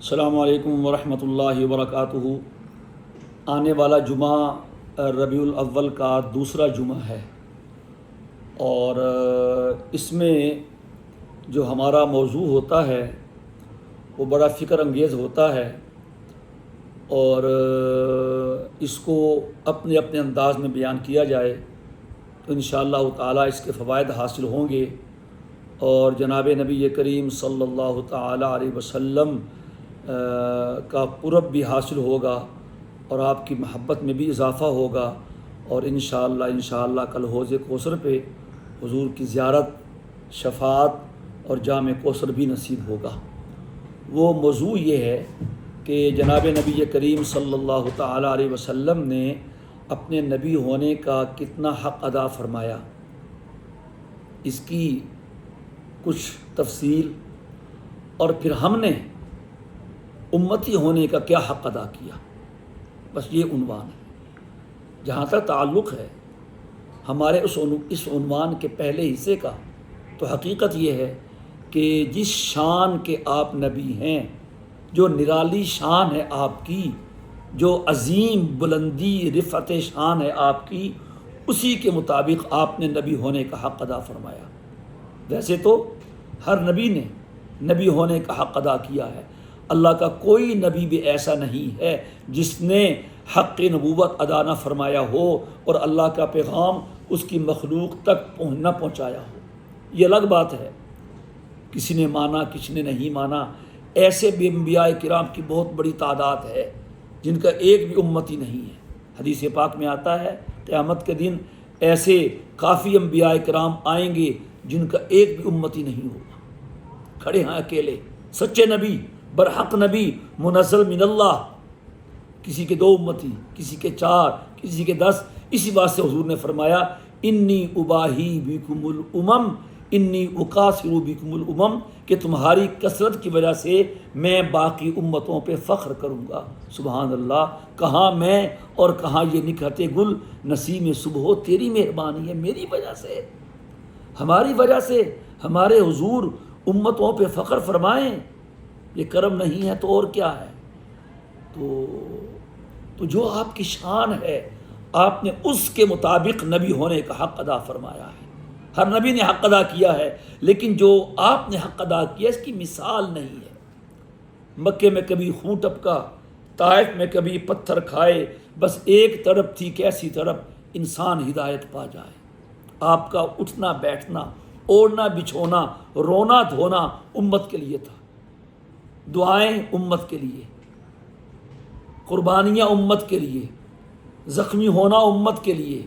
السلام علیکم ورحمۃ اللہ وبرکاتہ۔ آنے والا جمعہ ربیع الاول کا دوسرا جمعہ ہے، اور اس میں جو ہمارا موضوع ہوتا ہے وہ بڑا فکر انگیز ہوتا ہے، اور اس کو اپنے اپنے انداز میں بیان کیا جائے تو انشاءاللہ تعالیٰ اس کے فوائد حاصل ہوں گے، اور جناب نبی کریم صلی اللہ تعالیٰ علیہ وسلم کا قرب بھی حاصل ہوگا، اور آپ کی محبت میں بھی اضافہ ہوگا، اور انشاءاللہ کل حوض کوثر پہ حضور کی زیارت، شفاعت اور جام کوثر بھی نصیب ہوگا۔ وہ موضوع یہ ہے کہ جناب نبی کریم صلی اللہ تعالیٰ علیہ وسلم نے اپنے نبی ہونے کا کتنا حق ادا فرمایا، اس کی کچھ تفصیل، اور پھر ہم نے امتی ہونے کا کیا حق ادا کیا، بس یہ عنوان ہے۔ جہاں تک تعلق ہے ہمارے اس عنوان کے پہلے حصے کا، تو حقیقت یہ ہے کہ جس شان کے آپ نبی ہیں، جو نرالی شان ہے آپ کی، جو عظیم بلندی رفعت شان ہے آپ کی، اسی کے مطابق آپ نے نبی ہونے کا حق ادا فرمایا۔ ویسے تو ہر نبی نے نبی ہونے کا حق ادا کیا ہے، اللہ کا کوئی نبی بھی ایسا نہیں ہے جس نے حق نبوت ادا نہ فرمایا ہو اور اللہ کا پیغام اس کی مخلوق تک نہ پہنچایا ہو۔ یہ الگ بات ہے، کسی نے مانا کسی نے نہیں مانا۔ ایسے بھی انبیاء کرام کی بہت بڑی تعداد ہے جن کا ایک بھی امتی نہیں ہے۔ حدیث پاک میں آتا ہے قیامت کے دن ایسے کافی انبیاء کرام آئیں گے جن کا ایک بھی امتی نہیں ہوگا، کھڑے ہیں اکیلے، سچے نبی، برحق نبی، منزل من اللہ، کسی کے 2 امتی، کسی کے 4، کسی کے 10۔ اسی بات سے حضور نے فرمایا انی اباہی بکم الامم انی اقاصر بکم الامم، کہ تمہاری کثرت کی وجہ سے میں باقی امتوں پہ فخر کروں گا۔ سبحان اللہ، کہاں میں اور کہاں یہ نکھرتے گل، نسیم صبح تیری مہربانی ہے، میری وجہ سے، ہماری وجہ سے ہمارے حضور امتوں پہ فخر فرمائیں، یہ کرم نہیں ہے تو اور کیا ہے؟ تو جو آپ کی شان ہے، آپ نے اس کے مطابق نبی ہونے کا حق ادا فرمایا ہے۔ ہر نبی نے حق ادا کیا ہے، لیکن جو آپ نے حق ادا کیا اس کی مثال نہیں ہے۔ مکے میں کبھی خون ٹپکا، طائف میں کبھی پتھر کھائے، بس ایک طرف تھی کیسی طرف انسان ہدایت پا جائے۔ آپ کا اٹھنا بیٹھنا، اوڑھنا بچھونا، رونا دھونا امت کے لیے تھا، دعائیں امت کے لیے، قربانیاں امت کے لیے، زخمی ہونا امت کے لیے،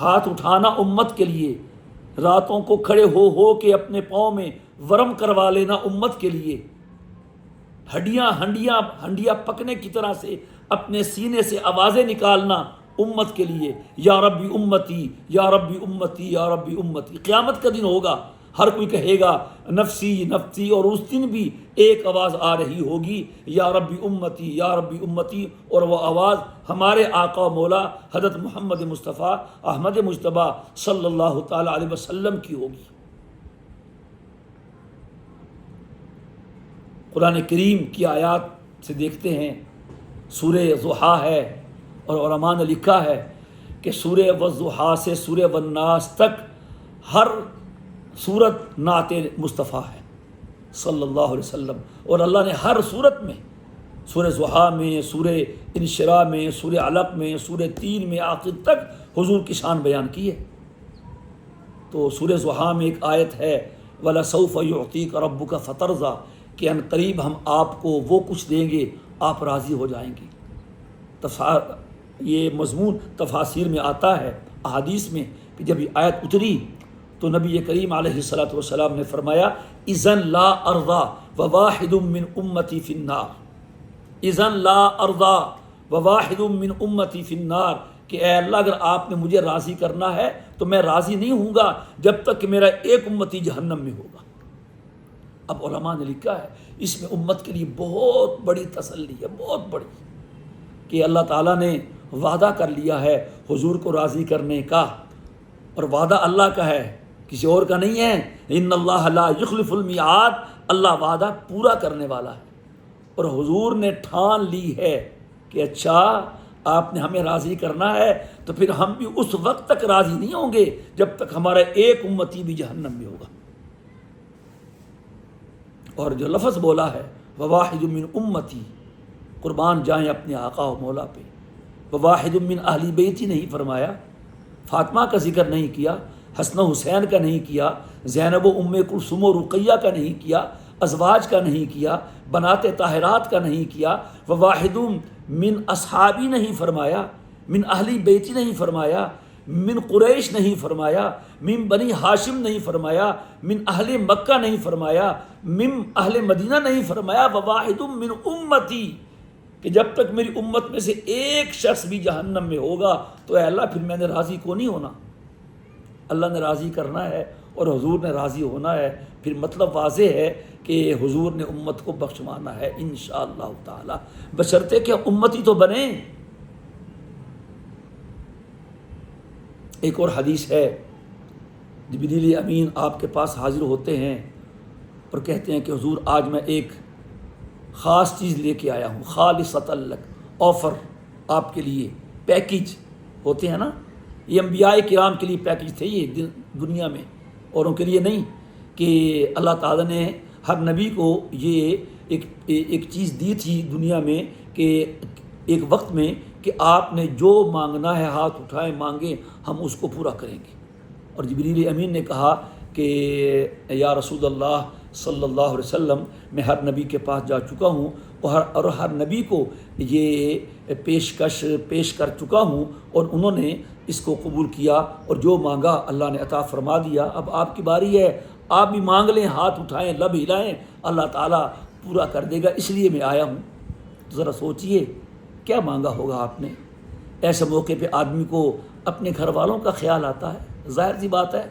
ہاتھ اٹھانا امت کے لیے، راتوں کو کھڑے ہو کے اپنے پاؤں میں ورم کروا لینا امت کے لیے، ہنڈیاں پکنے کی طرح سے اپنے سینے سے آوازیں نکالنا امت کے لیے، یا ربی امتی یا ربی امتی یا ربی امتی۔ قیامت کا دن ہوگا، ہر کوئی کہے گا نفسی نفسی، اور اس دن بھی ایک آواز آ رہی ہوگی یا ربی امتی یا ربی امتی، اور وہ آواز ہمارے آقا و مولا حضرت محمد مصطفیٰ احمد مجتبیٰ صلی اللہ تعالیٰ علیہ وسلم کی ہوگی۔ قرآن کریم کی آیات سے دیکھتے ہیں، سورہ ضحیٰ ہے، اور علماء نے لکھا ہے کہ سورہ والضحیٰ سے سورہ والناس تک ہر سورت نعت مصطفیٰ ہے صلی اللہ علیہ وسلم، اور اللہ نے ہر سورت میں، سورہ ضحیٰ میں، سورہ انشراح میں، سورہ علق میں، سورہ تین میں، آخر تک حضور کی شان بیان کی ہے۔ تو سورہ ضحیٰ میں ایک آیت ہے وَلَسَوْفَ يُعْطِيكَ رَبُّكَ فَتَرْضَىٰ، کہ ان قریب ہم آپ کو وہ کچھ دیں گے آپ راضی ہو جائیں گے۔ یہ مضمون تفاسیر میں آتا ہے، احادیث میں، کہ جب یہ آیت اتری تو نبی کریم علیہ الصلاۃ والسلام نے فرمایا اذن لا ارضا وواحد من امتی فی النار، اذن لا ارضا وواحد من امتی فی النار، کہ اے اللہ اگر آپ نے مجھے راضی کرنا ہے تو میں راضی نہیں ہوں گا جب تک کہ میرا ایک امتی جہنم میں ہوگا۔ اب علماء نے لکھا ہے اس میں امت کے لیے بہت بڑی تسلی ہے، بہت بڑی، کہ اللہ تعالیٰ نے وعدہ کر لیا ہے حضور کو راضی کرنے کا، اور وعدہ اللہ کا ہے، کسی اور کا نہیں ہے۔ ان اللہ لا یخلف المیعاد، اللہ وعدہ پورا کرنے والا ہے۔ اور حضور نے ٹھان لی ہے کہ اچھا آپ نے ہمیں راضی کرنا ہے تو پھر ہم بھی اس وقت تک راضی نہیں ہوں گے جب تک ہمارا ایک امتی بھی جہنم میں ہوگا. اور جو لفظ بولا ہے وواحد من امتی، قربان جائیں اپنے آقا و مولا پہ، وواحد من اہل بیتی نہیں فرمایا، فاطمہ کا ذکر نہیں کیا، حسن و حسین کا نہیں کیا، زینب و ام کلثوم و رقیہ کا نہیں کیا، ازواج کا نہیں کیا، بنات طاہرات کا نہیں کیا، وواحد من اصحابی نہیں فرمایا، من اہل بیتی نہیں فرمایا، من قریش نہیں فرمایا، من بنی ہاشم نہیں فرمایا، من اہل مکہ نہیں فرمایا، من اہل مدینہ نہیں فرمایا، وواحد من امتی، کہ جب تک میری امت میں سے ایک شخص بھی جہنم میں ہوگا تو اے اللہ پھر میں نے راضی کو نہیں ہونا. اللہ نے راضی کرنا ہے اور حضور نے راضی ہونا ہے. پھر مطلب واضح ہے کہ حضور نے امت کو بخشوانا ہے انشاءاللہ تعالی، بشرطے کہ امتی تو بنے. ایک اور حدیث ہے، جبریل امین آپ کے پاس حاضر ہوتے ہیں اور کہتے ہیں کہ حضور آج میں ایک خاص چیز لے کے آیا ہوں، خالصۃ لک، آفر آپ کے لیے، پیکج ہوتے ہیں نا، یہ انبیاء کرام کے لیے پیکج تھے یہ دنیا میں، اوروں کے لیے نہیں، کہ اللہ تعالیٰ نے ہر نبی کو یہ ایک چیز دی تھی دنیا میں کہ ایک وقت میں کہ آپ نے جو مانگنا ہے ہاتھ اٹھائیں مانگیں ہم اس کو پورا کریں گے. اور جبریل امین نے کہا کہ یا رسول اللہ صلی اللہ علیہ وسلم میں ہر نبی کے پاس جا چکا ہوں اور ہر نبی کو یہ پیشکش پیش کر چکا ہوں اور انہوں نے اس کو قبول کیا اور جو مانگا اللہ نے عطا فرما دیا. اب آپ کی باری ہے، آپ بھی مانگ لیں، ہاتھ اٹھائیں، لب ہلائیں، اللہ تعالیٰ پورا کر دے گا. اس لیے میں آیا ہوں. ذرا سوچئے کیا مانگا ہوگا آپ نے. ایسے موقع پہ آدمی کو اپنے گھر والوں کا خیال آتا ہے، ظاہر سی بات ہے،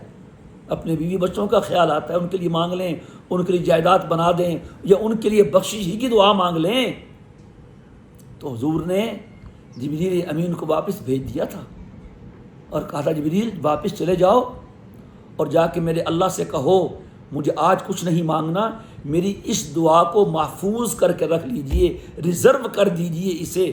اپنے بیوی بچوں کا خیال آتا ہے، ان کے لیے مانگ لیں، ان کے لیے جائیداد بنا دیں یا ان کے لیے بخشش ہی کی دعا مانگ لیں. تو حضور نے جبریل امین کو واپس بھیج دیا تھا اور کہا تھا جبریل واپس چلے جاؤ اور جا کے میرے اللہ سے کہو مجھے آج کچھ نہیں مانگنا، میری اس دعا کو محفوظ کر کے رکھ لیجئے، ریزرو کر دیجئے، اسے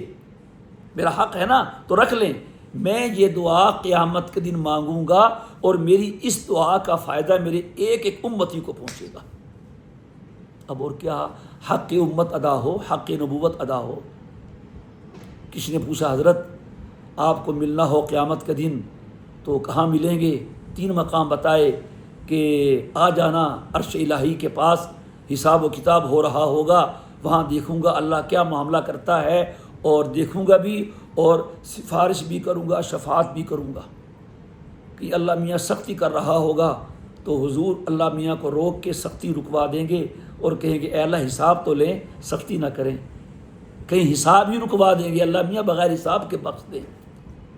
میرا حق ہے نا تو رکھ لیں. میں یہ دعا قیامت کے دن مانگوں گا اور میری اس دعا کا فائدہ میرے ایک ایک امتی کو پہنچے گا. اب اور کیا حق امت ادا ہو، حق نبوت ادا ہو. کسی نے پوچھا حضرت آپ کو ملنا ہو قیامت کے دن تو کہاں ملیں گے؟ 3 مقام بتائے کہ آ جانا عرش الہی کے پاس، حساب و کتاب ہو رہا ہوگا، وہاں دیکھوں گا اللہ کیا معاملہ کرتا ہے اور دیکھوں گا بھی اور سفارش بھی کروں گا، شفاعت بھی کروں گا. کہ اللہ میاں سختی کر رہا ہوگا تو حضور اللہ میاں کو روک کے سختی رکوا دیں گے اور کہیں گے اے اللہ حساب تو لیں، سختی نہ کریں. کہیں حساب ہی رکوا دیں گے، اللہ میاں بغیر حساب کے بخش دیں.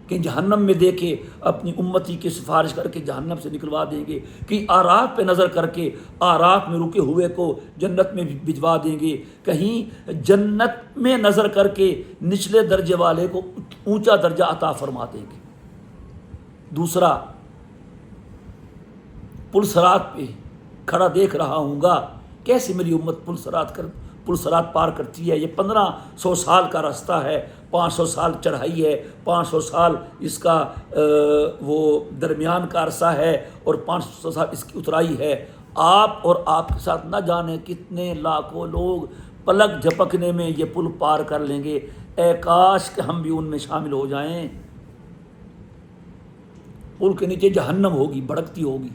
کہیں جہنم میں دے کے اپنی امتی کی سفارش کر کے جہنم سے نکلوا دیں گے. کہیں آراف پہ نظر کر کے آراف میں رکے ہوئے کو جنت میں بھجوا دیں گے. کہیں جنت میں نظر کر کے نچلے درجے والے کو اونچا درجہ عطا فرما دیں گے. دوسرا، پل صراط پہ کھڑا دیکھ رہا ہوں گا کیسے میری امت پل صراط پار کرتی ہے. یہ 1500 سال کا راستہ ہے، 500 سال چڑھائی ہے، 500 سال اس کا وہ درمیان کا عرصہ ہے اور 500 سال اس کی اترائی ہے. آپ اور آپ کے ساتھ نہ جانے کتنے لاکھوں لوگ پلک جھپکنے میں یہ پل پار کر لیں گے. اے کاش کہ ہم بھی ان میں شامل ہو جائیں. پل کے نیچے جہنم ہوگی، بھڑکتی ہوگی.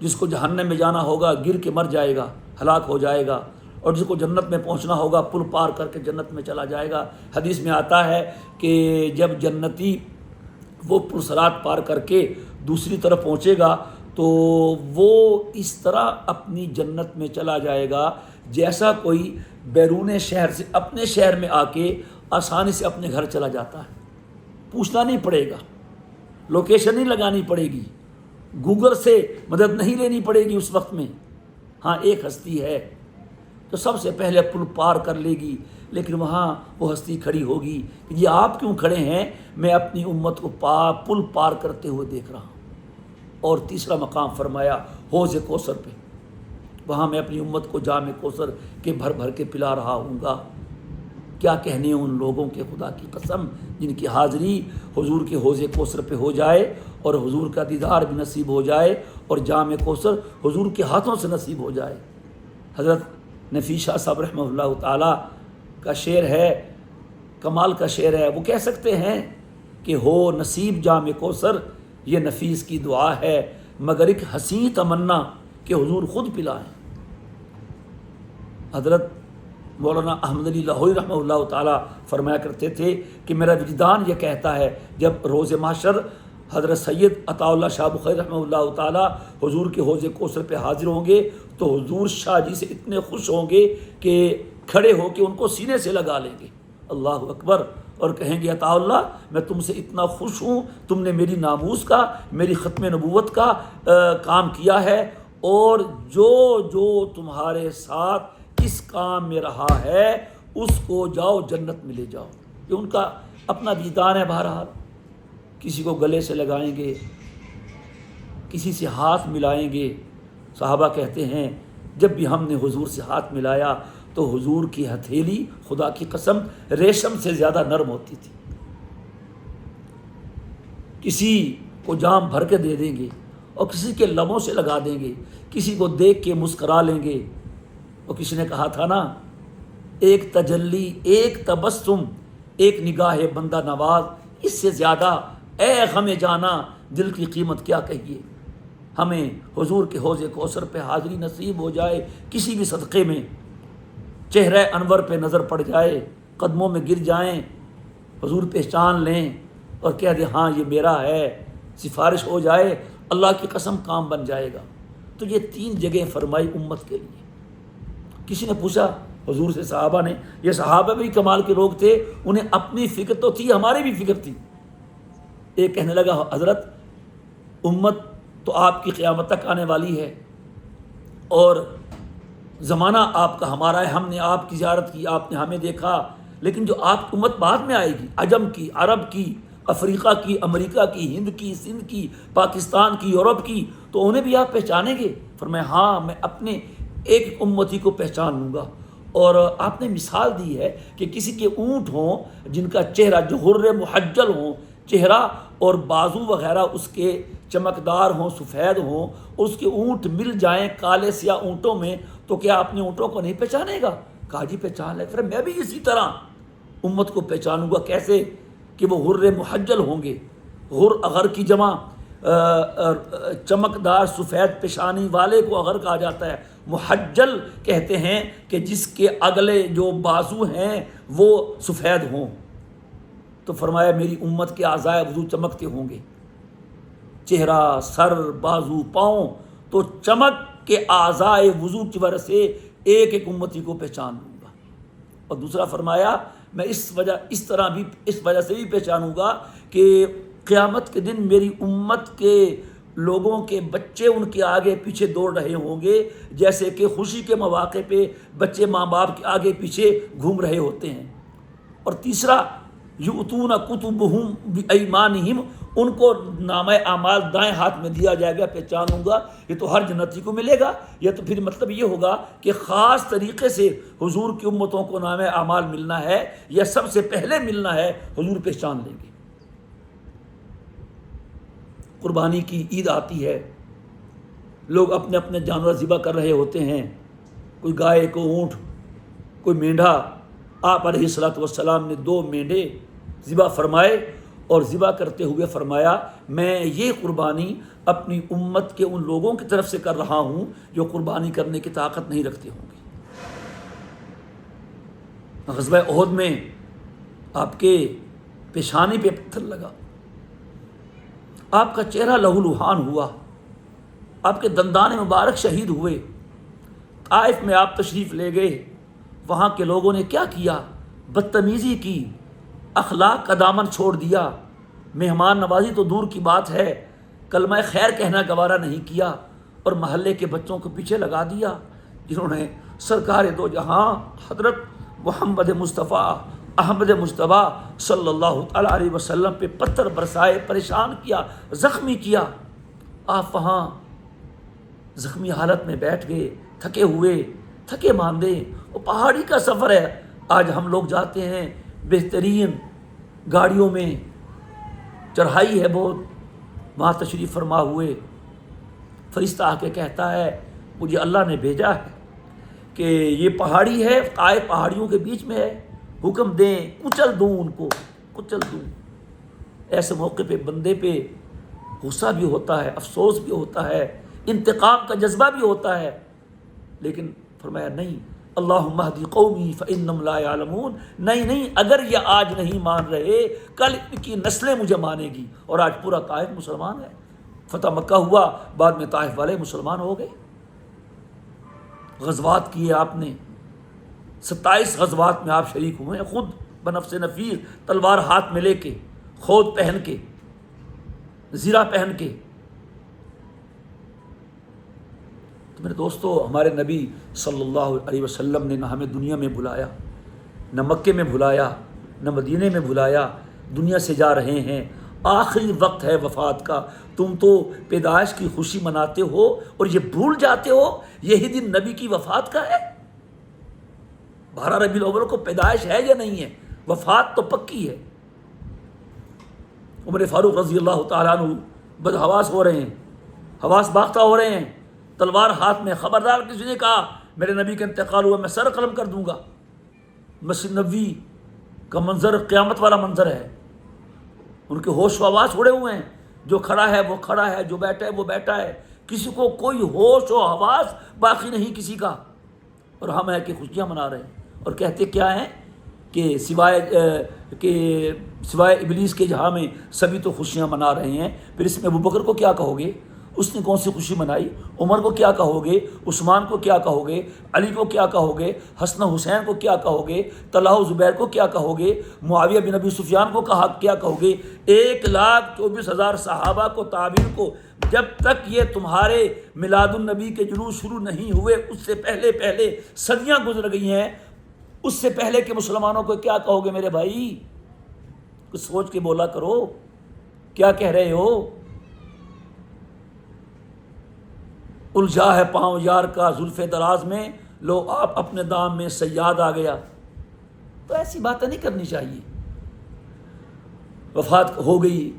جس کو جہنم میں جانا ہوگا گر کے مر جائے گا، ہلاک ہو جائے گا، اور جس کو جنت میں پہنچنا ہوگا پل پار کر کے جنت میں چلا جائے گا. حدیث میں آتا ہے کہ جب جنتی وہ پل صراط پار کر کے دوسری طرف پہنچے گا تو وہ اس طرح اپنی جنت میں چلا جائے گا جیسا کوئی بیرون شہر سے اپنے شہر میں آ کے آسانی سے اپنے گھر چلا جاتا ہے. پوچھنا نہیں پڑے گا، لوکیشن نہیں لگانی پڑے گی، گوگل سے مدد نہیں لینی پڑے گی اس وقت میں. ہاں ایک ہستی ہے تو سب سے پہلے پل پار کر لے گی، لیکن وہاں وہ ہستی کھڑی ہوگی کہ یہ آپ کیوں کھڑے ہیں؟ میں اپنی امت کو پل پار کرتے ہوئے دیکھ رہا ہوں. اور تیسرا مقام فرمایا حوض کوثر پہ. وہاں میں اپنی امت کو جام کوثر کے بھر بھر کے پلا رہا ہوں گا۔ کیا کہنے ان لوگوں کے، خدا کی قسم، جن کی حاضری حضور کے حوض کوثر پہ ہو جائے اور حضور کا دیدار بھی نصیب ہو جائے اور جام کوثر حضور کے ہاتھوں سے نصیب ہو جائے۔ حضرت نفیس شاہ صاحب رحمہ اللہ تعالیٰ کا شعر ہے، کمال کا شعر ہے، وہ کہہ سکتے ہیں کہ ہو نصیب جام کوثر، یہ نفیس کی دعا ہے، مگر ایک حسین تمنا کہ حضور خود پلائیں۔ حضرت مولانا احمد علی لاہوری رحمہ اللہ تعالیٰ فرمایا کرتے تھے کہ میرا وجدان یہ کہتا ہے جب روز محشر حضرت سید عطا اللہ شاہ بخاری رحمہ اللہ تعالیٰ حضور کے حوض کوثر پہ حاضر ہوں گے تو حضور شاہ جی سے اتنے خوش ہوں گے کہ کھڑے ہو کے ان کو سینے سے لگا لیں گے، اللہ اکبر، اور کہیں گے عطا اللہ میں تم سے اتنا خوش ہوں، تم نے میری ناموس کا، میری ختم نبوت کا کام کیا ہے، اور جو جو تمہارے ساتھ اس کام میں رہا ہے اس کو جاؤ جنت میں لے جاؤ۔ یہ ان کا اپنا وجدان ہے۔ بہرحال کسی کو گلے سے لگائیں گے، کسی سے ہاتھ ملائیں گے۔ صحابہ کہتے ہیں جب بھی ہم نے حضور سے ہاتھ ملایا تو حضور کی ہتھیلی خدا کی قسم ریشم سے زیادہ نرم ہوتی تھی۔ کسی کو جام بھر کے دے دیں گے اور کسی کے لبوں سے لگا دیں گے، کسی کو دیکھ کے مسکرا لیں گے۔ اور کسی نے کہا تھا نا، ایک تجلی، ایک تبسم، ایک نگاہ بندہ نواز، اس سے زیادہ اے غم جانا دل کی قیمت کیا کہیے۔ ہمیں حضور کے حوض کوثر پہ حاضری نصیب ہو جائے، کسی بھی صدقے میں چہرہ انور پہ نظر پڑ جائے، قدموں میں گر جائیں، حضور پہچان لیں اور کہہ دیں ہاں یہ میرا ہے، سفارش ہو جائے، اللہ کی قسم کام بن جائے گا۔ تو یہ 3 جگہیں فرمائی امت کے لیے۔ کسی نے پوچھا حضور سے، صحابہ نے، یہ صحابہ بھی کمال کے لوگ تھے، انہیں اپنی فکر تو تھی، ہماری بھی فکر تھی۔ ایک کہنے لگا حضرت امت تو آپ کی قیامت تک آنے والی ہے اور زمانہ آپ کا ہمارا ہے، ہم نے آپ کی زیارت کی، آپ نے ہمیں دیکھا، لیکن جو آپ کی امت بعد میں آئے گی، عجم کی، عرب کی، افریقہ کی، امریکہ کی، ہند کی، سندھ کی، پاکستان کی، یورپ کی، تو انہیں بھی آپ پہچانیں گے؟ فرمایا ہاں میں اپنے ایک امتی کو پہچان لوں گا۔ اور آپ نے مثال دی ہے کہ کسی کے اونٹ ہوں جن کا چہرہ جو غر محجل ہوں، چہرہ اور بازو وغیرہ اس کے چمکدار ہوں، سفید ہوں، اس کے اونٹ مل جائیں کالے سیاہ اونٹوں میں، تو کیا اپنے اونٹوں کو نہیں پہچانے گا؟ کہا جی پہچان لے۔ پھر میں بھی اسی طرح امت کو پہچانوں گا۔ کیسے؟ کہ وہ غر محجل ہوں گے۔ غر اغر کی جمع چمکدار سفید پیشانی والے کو اغر کہا جاتا ہے، محجل کہتے ہیں کہ جس کے اگلے جو بازو ہیں وہ سفید ہوں۔ تو فرمایا میری امت کے اعضائے وضو چمکتے ہوں گے، چہرہ، سر، بازو، پاؤں، تو چمک کے اعضائے وضو کی وجہ سے ایک ایک امتی کو پہچان لوں گا۔ اور دوسرا فرمایا میں اس وجہ سے بھی پہچانوں گا کہ قیامت کے دن میری امت کے لوگوں کے بچے ان کے آگے پیچھے دوڑ رہے ہوں گے، جیسے کہ خوشی کے مواقع پہ بچے ماں باپ کے آگے پیچھے گھوم رہے ہوتے ہیں۔ اور تیسرا یؤتون کتبہم بایمانہم، ان کو نامہ اعمال دائیں ہاتھ میں دیا جائے گا، پہچانوں گا۔ یہ تو ہر جنتی کو ملے گا۔ یہ تو پھر مطلب یہ ہوگا کہ خاص طریقے سے حضور کی امتوں کو نامہ اعمال ملنا ہے، یا سب سے پہلے ملنا ہے، حضور پہچان لیں گے۔ قربانی کی عید آتی ہے، لوگ اپنے اپنے جانور ذبح کر رہے ہوتے ہیں، کوئی گائے، کوئی اونٹ، کوئی مینڈھا۔ آپ علیہ الصلوۃ والسلام نے 2 مینڈھے ذبح فرمائے اور ذبح کرتے ہوئے فرمایا میں یہ قربانی اپنی امت کے ان لوگوں کی طرف سے کر رہا ہوں جو قربانی کرنے کی طاقت نہیں رکھتے ہوں گے۔ غزوہ احد میں آپ کے پیشانی پہ پتھر لگا، آپ کا چہرہ لہو لہان ہوا، آپ کے دندان مبارک شہید ہوئے۔ طائف میں آپ تشریف لے گئے، وہاں کے لوگوں نے کیا کیا؟ بدتمیزی کی، اخلاق کا دامن چھوڑ دیا، مہمان نوازی تو دور کی بات ہے، کلمہ خیر کہنا گوارا نہیں کیا، اور محلے کے بچوں کو پیچھے لگا دیا، جنہوں نے سرکار دو جہاں حضرت محمد مصطفیٰ احمد مجتبیٰ صلی اللہ تعالیٰ علیہ وسلم پہ پتھر برسائے، پریشان کیا، زخمی کیا۔ آپ وہاں زخمی حالت میں بیٹھ گئے، تھکے ہوئے تھکے ماندے، وہ پہاڑی کا سفر ہے. آج ہم لوگ جاتے ہیں بہترین گاڑیوں میں، چڑھائی ہے بہت، وہاں تشریف فرما ہوئے، فرشتہ آ کے کہتا ہے مجھے اللہ نے بھیجا ہے کہ یہ پہاڑی ہے، طائف پہاڑیوں کے بیچ میں ہے، حکم دیں کچل دوں ان کو، کچل دوں. ایسے موقع پہ بندے پہ غصہ بھی ہوتا ہے، افسوس بھی ہوتا ہے، انتقام کا جذبہ بھی ہوتا ہے، لیکن فرمایا نہیں، اللہم اہدی قومی فانہم لا یعلمون. نہیں، اگر یہ آج نہیں مان رہے کل ان کی نسلیں مجھے مانے گی. اور آج پورا طائف مسلمان ہے. فتح مکہ ہوا، بعد میں طائف والے مسلمان ہو گئے. غزوات کیے آپ نے، 27 غزوات میں آپ شریک ہوئے ہیں، خود بنفس نفیر، تلوار ہاتھ میں لے کے، خود پہن کے، زرہ پہن کے. تو میرے دوستو، ہمارے نبی صلی اللہ علیہ وسلم نے نہ ہمیں دنیا میں بلایا، نہ مکے میں بلایا، نہ مدینے میں بلایا. دنیا سے جا رہے ہیں، آخری وقت ہے وفات کا. تم تو پیدائش کی خوشی مناتے ہو اور یہ بھول جاتے ہو یہی دن نبی کی وفات کا ہے. 12 ربیع الاول کو پیدائش ہے یا نہیں ہے؟ وفات تو پکی ہے. عمر فاروق رضی اللہ تعالیٰ عنہ بدحواس ہو رہے ہیں، حواس باختہ ہو رہے ہیں، تلوار ہاتھ میں. خبردار کسی نے کہا میرے نبی کا انتقال ہوا میں سر قلم کر دوں گا. مسجد نبوی کا منظر قیامت والا منظر ہے. ان کے ہوش و حواس اڑے ہوئے ہیں. جو کھڑا ہے وہ کھڑا ہے، جو بیٹھا ہے وہ بیٹھا ہے. کسی کو کوئی ہوش و حواس باقی نہیں کسی کا. اور ہم ہے کہ خوشیاں منا رہے ہیں اور کہتے کیا ہیں کہ سوائے ابلیس کے جہاں میں سبھی تو خوشیاں منا رہے ہیں. پھر اس میں ابوبکر کو کیا کہو گے؟ اس نے کون سی خوشی منائی؟ عمر کو کیا کہو گے؟ عثمان کو کیا کہو گے؟ علی کو کیا کہو گے؟ حسن حسین کو کیا کہو گے؟ طلحہ و زبیر کو کیا کہو گے؟ معاویہ بن ابی سفیان کو کیا کہو گے؟ 1,24,000 صحابہ کو، تابعین کو. جب تک یہ تمہارے میلاد النبی کے جلوس شروع نہیں ہوئے اس سے پہلے صدیاں گزر گئی ہیں. اس سے پہلے کے مسلمانوں کو کیا کہو گے میرے بھائی؟ کچھ سوچ کے بولا کرو، کیا کہہ رہے ہو؟ الجھا ہے پاؤں یار کا زلف دراز میں، لو آپ اپنے دام میں صیاد آ گیا. تو ایسی باتیں نہیں کرنی چاہیے. وفات ہو گئی،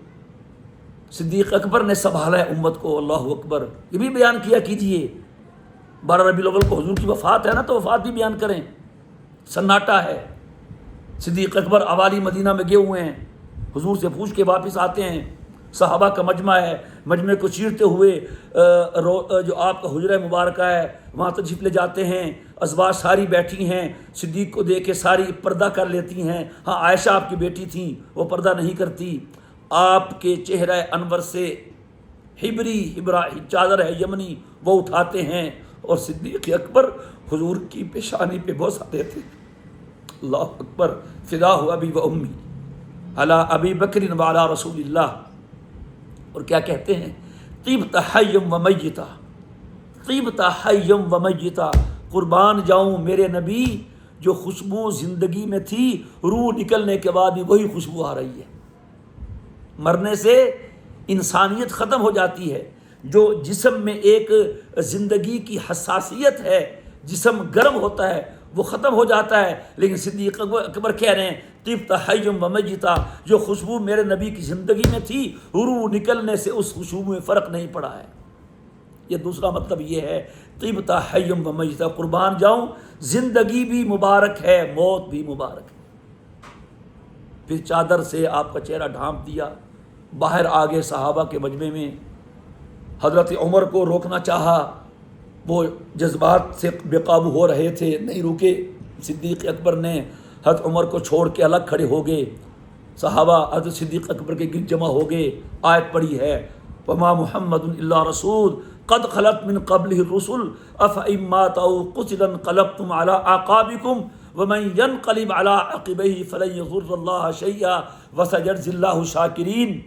صدیق اکبر نے سنبھالا ہے امت کو. اللہ اکبر. یہ بھی بیان کیا کیجئے. 12 ربیع الاول کو حضور کی وفات ہے نا، تو وفات بھی بیان کریں. سناٹا ہے. صدیق اکبر اوالی مدینہ میں گئے ہوئے ہیں، حضور سے پوچھ کے واپس آتے ہیں. صحابہ کا مجمع ہے، مجمع کو چیرتے ہوئے جو آپ کا حجرہ مبارکہ ہے وہاں تشریف لے جاتے ہیں. ازواج ساری بیٹھی ہیں، صدیق کو دیکھ کے ساری پردہ کر لیتی ہیں. ہاں عائشہ آپ کی بیٹی تھیں، وہ پردہ نہیں کرتی. آپ کے چہرہ انور سے ہبرا چادر ہے یمنی وہ اٹھاتے ہیں اور صدیق اکبر حضور کی پیشانی پہ بوسہ دیتے ہیں. اللہ اکبر. فدا ہو ابی و امی علی ابی بکر و علی رسول اللہ. اور کیا کہتے ہیں؟ طیبت حیم و میتا، طیبت حیم و میتا. قربان جاؤں میرے نبی، جو خوشبو زندگی میں تھی روح نکلنے کے بعد بھی وہی خوشبو آ رہی ہے. مرنے سے انسانیت ختم ہو جاتی ہے. جو جسم میں ایک زندگی کی حساسیت ہے، جسم گرم ہوتا ہے، وہ ختم ہو جاتا ہے. لیکن صدیق اکبر کہہ رہے ہیں طیبت حیم و میتا، جو خوشبو میرے نبی کی زندگی میں تھی روح نکلنے سے اس خوشبو میں فرق نہیں پڑا ہے. یہ دوسرا مطلب یہ ہے طیبت حیم و میتا. قربان جاؤں زندگی بھی مبارک ہے، موت بھی مبارک ہے. پھر چادر سے آپ کا چہرہ ڈھانپ دیا. باہر آگے صحابہ کے مجمع میں حضرت عمر کو روکنا چاہا، وہ جذبات سے بے قابو ہو رہے تھے، نہیں رکے. صدیق اکبر نے حضرت عمر کو چھوڑ کے الگ کھڑے ہو گئے. صحابہ حضرت صدیق اکبر کے گرد جمع ہو گئے. آیت پڑھی ہے وما محمد الا رسول قد خلت من قبلہ الرسل افئن مات او قتل انقلبتم علی اعقابکم ومن ينقلب على عقبیہ فلن یضر اللہ شیئا وسیجزی اللہ الشاکرین.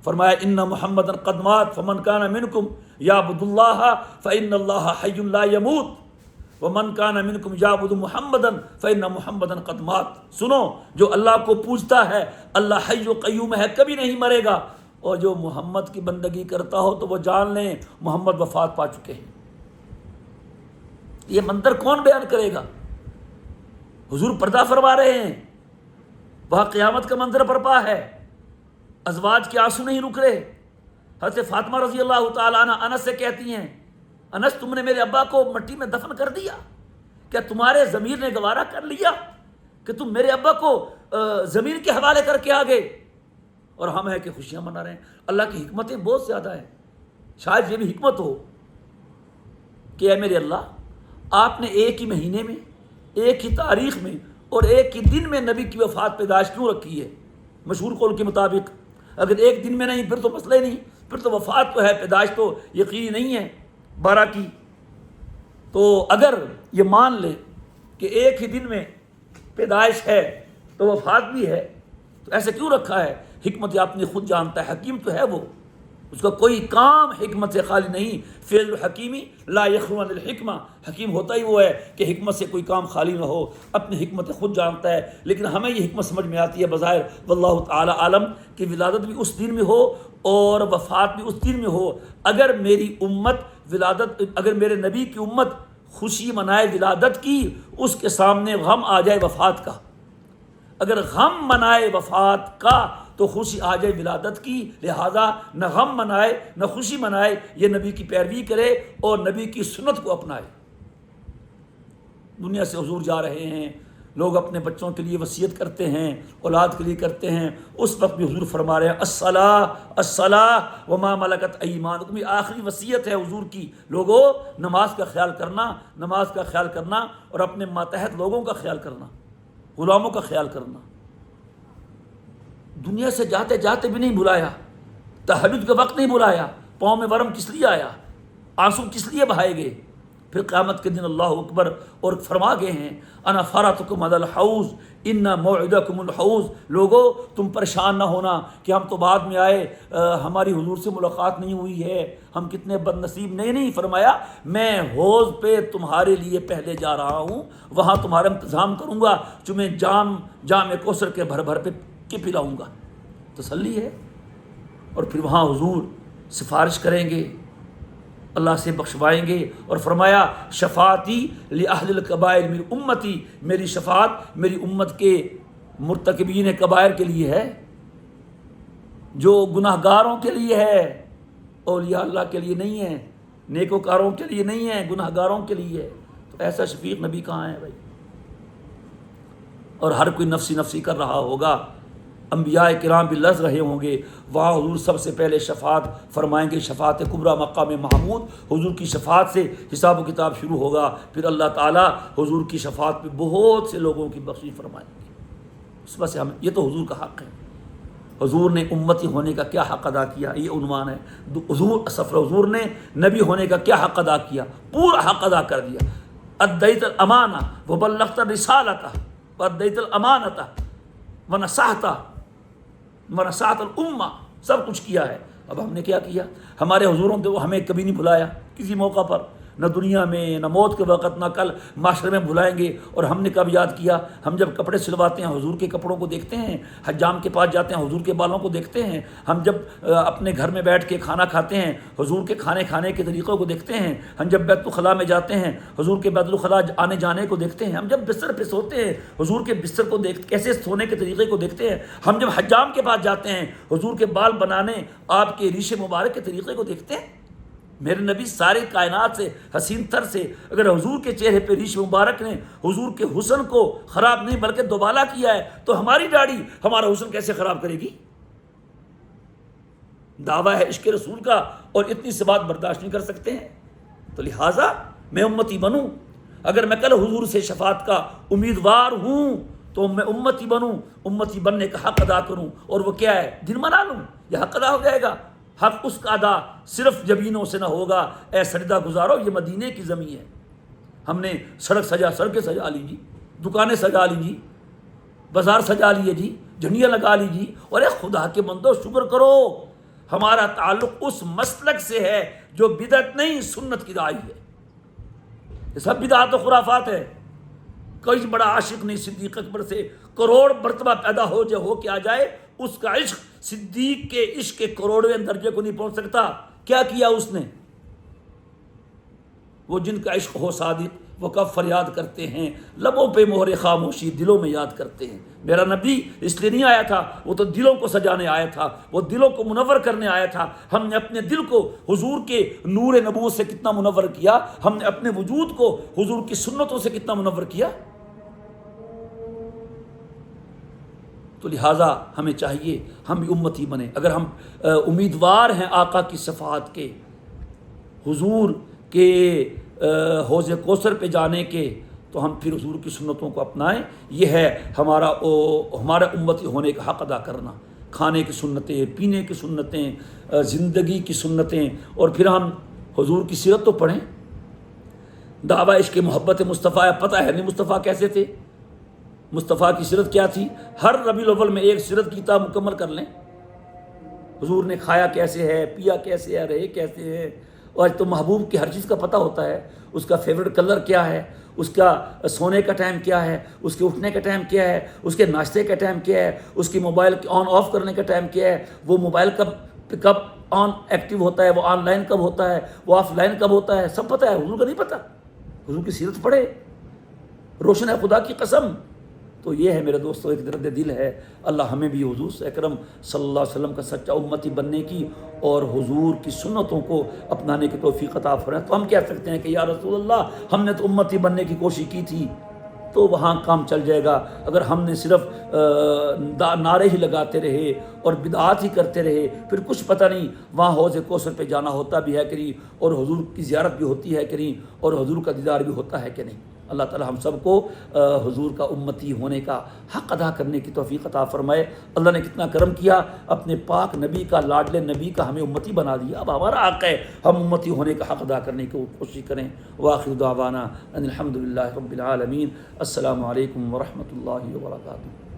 فرمایا ان محمدا قد مات فمن کان منکم یعبد اللہ فان اللہ حی لا یموت ومن کان منکم یعبد محمدا فان محمدا قد مات. سنو، جو اللہ کو پوجتا ہے اللہ حی و قیوم ہے، کبھی نہیں مرے گا. اور جو محمد کی بندگی کرتا ہو تو وہ جان لیں محمد وفات پا چکے ہیں. یہ منظر کون بیان کرے گا؟ حضور پردہ فرما رہے ہیں، وہاں قیامت کا منظر برپا ہے، ازواج کے آنسو نہیں رک رہے۔ حضرت فاطمہ رضی اللہ تعالیٰ عنہ انس سے کہتی ہیں، انس تم نے میرے ابا کو مٹی میں دفن کر دیا، کیا تمہارے ضمیر نے گوارا کر لیا کہ تم میرے ابا کو زمین کے حوالے کر کے آ گئے؟ اور ہم ہیں کہ خوشیاں منا رہے ہیں۔ اللہ کی حکمتیں بہت زیادہ ہیں، شاید یہ بھی حکمت ہو کہ اے میرے اللہ، آپ نے ایک ہی مہینے میں، ایک ہی تاریخ میں اور ایک ہی دن میں نبی کی وفات پیدائش کیوں رکھی ہے؟ مشہور قول کے مطابق اگر ایک دن میں نہیں پھر تو مسئلہ ہی نہیں، پھر تو وفات تو ہے، پیدائش تو یقینی نہیں ہے 12 کی۔ تو اگر یہ مان لے کہ ایک ہی دن میں پیدائش ہے تو وفات بھی ہے، تو ایسے کیوں رکھا ہے؟ حکمت آپ نے خود جانتا ہے، حکیم تو ہے وہ، اس کا کوئی کام حکمت سے خالی نہیں۔ فعل الحکیمی لا یخلو عن الحکمہ، حکیم ہوتا ہی وہ ہے کہ حکمت سے کوئی کام خالی نہ ہو، اپنی حکمت خود جانتا ہے۔ لیکن ہمیں یہ حکمت سمجھ میں آتی ہے بظاہر واللہ تعالی عالم کہ ولادت بھی اس دن میں ہو اور وفات بھی اس دن میں ہو۔ اگر میری امت اگر میرے نبی کی امت خوشی منائے ولادت کی، اس کے سامنے غم آ جائے وفات کا، اگر غم منائے وفات کا تو خوشی آ جائے ولادت کی، لہذا نہ غم منائے نہ خوشی منائے، یہ نبی کی پیروی کرے اور نبی کی سنت کو اپنائے۔ دنیا سے حضور جا رہے ہیں، لوگ اپنے بچوں کے لیے وصیت کرتے ہیں، اولاد کے لیے کرتے ہیں، اس وقت بھی حضور فرما رہے ہیں الصلاۃ الصلاۃ وما ملکت ایمانکم، یہ آخری وصیت ہے حضور کی، لوگوں نماز کا خیال کرنا، نماز کا خیال کرنا اور اپنے ماتحت لوگوں کا خیال کرنا، غلاموں کا خیال کرنا۔ دنیا سے جاتے جاتے بھی نہیں بلایا، تہجد کے وقت نہیں بلایا، پاؤں میں ورم کس لیے آیا، آنسو کس لیے بہائے گئے؟ پھر قیامت کے دن اللہ اکبر، اور فرما گئے ہیں انا فرطکم علی الحوض ان موعدکم الحوض، لوگو تم پریشان نہ ہونا کہ ہم تو بعد میں آئے، ہماری حضور سے ملاقات نہیں ہوئی ہے، ہم کتنے بد نصیب۔ نہیں فرمایا میں حوض پہ تمہارے لیے پہلے جا رہا ہوں، وہاں تمہارا انتظام کروں گا، تمہیں جام کوثر کے بھر بھر کے پلاؤں گا۔ تسلی ہے۔ اور پھر وہاں حضور سفارش کریں گے، اللہ سے بخشوائیں گے، اور فرمایا شفاعتی لأہل الکبائر من امتی، میری شفاعت میری امت کے مرتکبین کبائر کے لیے ہے، جو گناہ گاروں کے لیے ہے، اولیاء اللہ کے لیے نہیں ہے، نیکوکاروں کے لیے نہیں ہے، گناہ گاروں کے لیے ہے۔ تو ایسا شفیق نبی کہاں ہے بھائی؟ اور ہر کوئی نفسی نفسی کر رہا ہوگا، انبیاء کرام بھی لرز رہے ہوں گے، وہاں حضور سب سے پہلے شفاعت فرمائیں گے، شفاعت کبریٰ مقام محمود، حضور کی شفاعت سے حساب و کتاب شروع ہوگا، پھر اللہ تعالیٰ حضور کی شفاعت پہ بہت سے لوگوں کی بخشش فرمائیں گے۔ اس وجہ سے یہ تو حضور کا حق ہے، حضور نے امتی ہونے کا کیا حق ادا کیا، یہ عنوان ہے۔ حضور نے نبی ہونے کا کیا حق ادا کیا، پورا حق ادا کر دیا۔ ادیت الامانہ وبلغت الرسالۃ وادیت الامانۃ ونصحت الامہ، سب کچھ کیا ہے۔ اب ہم نے کیا کیا؟ ہمارے حضوروں نے ہمیں کبھی نہیں بلایا کسی موقع پر، نہ دنیا میں، نہ موت کے وقت، نہ کل معاشرے میں بلائیں گے۔ اور ہم نے کب یاد کیا؟ ہم جب کپڑے سلواتے ہیں حضور کے کپڑوں کو دیکھتے ہیں، حجام کے پاس جاتے ہیں حضور کے بالوں کو دیکھتے ہیں، ہم جب اپنے گھر میں بیٹھ کے کھانا کھاتے ہیں حضور کے کھانے کے طریقوں کو دیکھتے ہیں، ہم جب بیت الخلاء میں جاتے ہیں حضور کے بیت الخلاء آنے جانے کو دیکھتے ہیں، ہم جب بستر پہ سوتے ہیں حضور کے بستر کو کیسے سونے کے طریقے کو دیکھتے ہیں، ہم جب حجام کے پاس جاتے ہیں حضور کے بال بنانے، آپ کے ریش مبارک کے طریقے کو دیکھتے ہیں۔ میرے نبی ساری کائنات سے حسین تر سے، اگر حضور کے چہرے پہ ریش مبارک نے حضور کے حسن کو خراب نہیں بلکہ دوبالا کیا ہے، تو ہماری داڑھی ہمارا حسن کیسے خراب کرے گی؟ دعویٰ ہے عشق رسول کا اور اتنی سی بات برداشت نہیں کر سکتے ہیں۔ تو لہٰذا میں امتی بنوں، اگر میں کل حضور سے شفاعت کا امیدوار ہوں تو میں امتی بنوں، امتی بننے کا حق ادا کروں، اور وہ کیا ہے؟ دن منا لوں، یہ حق ادا ہو جائے گا۔ حق اس کا ادا صرف جبینوں سے نہ ہوگا، اے سجدہ گزارو یہ مدینے کی زمین ہے، ہم نے سڑکیں سجا لی جی، دکانیں سجا لی جی، بازار سجا لیے جی، جھنڈیاں لگا لی جی، اور اے خدا کے بندو شکر کرو، ہمارا تعلق اس مسلک سے ہے جو بدعت نہیں سنت کی داعی ہے۔ یہ سب بدعات و خرافات ہے۔ کوئی بڑا عاشق نہیں صدیق اکبر سے کروڑ مرتبہ پیدا ہو کے آ جائے، اس کا عشق صدیق کے عشق کے کروڑویں درجے کو نہیں پہنچ سکتا۔ کیا کیا اس نے؟ وہ جن کا عشق ہو صادق وہ کب فریاد کرتے ہیں، لبوں پہ مہر خاموشی، دلوں میں یاد کرتے ہیں۔ میرا نبی اس لیے نہیں آیا تھا، وہ تو دلوں کو سجانے آیا تھا، وہ دلوں کو منور کرنے آیا تھا۔ ہم نے اپنے دل کو حضور کے نور نبوت سے کتنا منور کیا، ہم نے اپنے وجود کو حضور کی سنتوں سے کتنا منور کیا۔ تو لہٰذا ہمیں چاہیے ہم بھی امتی بنیں۔ اگر ہم امیدوار ہیں آقا کی شفاعت کے، حضور کے حوض کوثر پہ جانے کے، تو ہم پھر حضور کی سنتوں کو اپنائیں۔ یہ ہے ہمارا امتی ہونے کا حق ادا کرنا۔ کھانے کی سنتیں، پینے کی سنتیں، زندگی کی سنتیں، اور پھر ہم حضور کی سیرت تو پڑھیں۔ دعویٰ عشق محبت مصطفیٰ، پتہ ہے نہیں مصطفیٰ کیسے تھے، مصطفیٰ کی سیرت کیا تھی۔ ہر ربیع الاول میں ایک سیرت کی کتاب مکمل کر لیں، حضور نے کھایا کیسے ہے، پیا کیسے ہے، رہے کیسے ہے۔ اور تو محبوب کی ہر چیز کا پتہ ہوتا ہے، اس کا فیوریٹ کلر کیا ہے، اس کا سونے کا ٹائم کیا ہے، اس کے اٹھنے کا ٹائم کیا ہے، اس کے ناشتے کا ٹائم کیا ہے، اس کی موبائل آن آف کرنے کا ٹائم کیا ہے، وہ موبائل کب آن ایکٹیو ہوتا ہے، وہ آن لائن کب ہوتا ہے، وہ آف لائن کب ہوتا ہے، سب پتہ ہے۔ حضور کا نہیں پتہ؟ حضور کی سیرت پڑھے، روشن ہے خدا کی قسم۔ تو یہ ہے میرے دوستو ایک درد دل ہے، اللہ ہمیں بھی حضور اکرم صلی اللہ علیہ وسلم کا سچا امتی بننے کی اور حضور کی سنتوں کو اپنانے کی توفیق عطا فرمائے۔ تو ہم کہہ سکتے ہیں کہ یا رسول اللہ، ہم نے تو امتی بننے کی کوشش کی تھی، تو وہاں کام چل جائے گا۔ اگر ہم نے صرف نعرے ہی لگاتے رہے اور بدعات ہی کرتے رہے، پھر کچھ پتہ نہیں وہاں حوض کوثر پہ جانا ہوتا بھی ہے کہ نہیں، اور حضور کی زیارت بھی ہوتی ہے کہ نہیں، اور حضور کا دیدار بھی ہوتا ہے کہ نہیں۔ اللہ تعالی ہم سب کو حضور کا امتی ہونے کا حق ادا کرنے کی توفیق عطا فرمائے۔ اللہ نے کتنا کرم کیا، اپنے پاک نبی کا، لاڈلے نبی کا ہمیں امتی بنا دیا۔ اب ہمارا حق ہے ہم امتی ہونے کا حق ادا کرنے کی کوشش کریں۔ وآخر دعوانا ان الحمد للہ رب العالمین۔ السلام علیکم ورحمۃ اللہ وبرکاتہ۔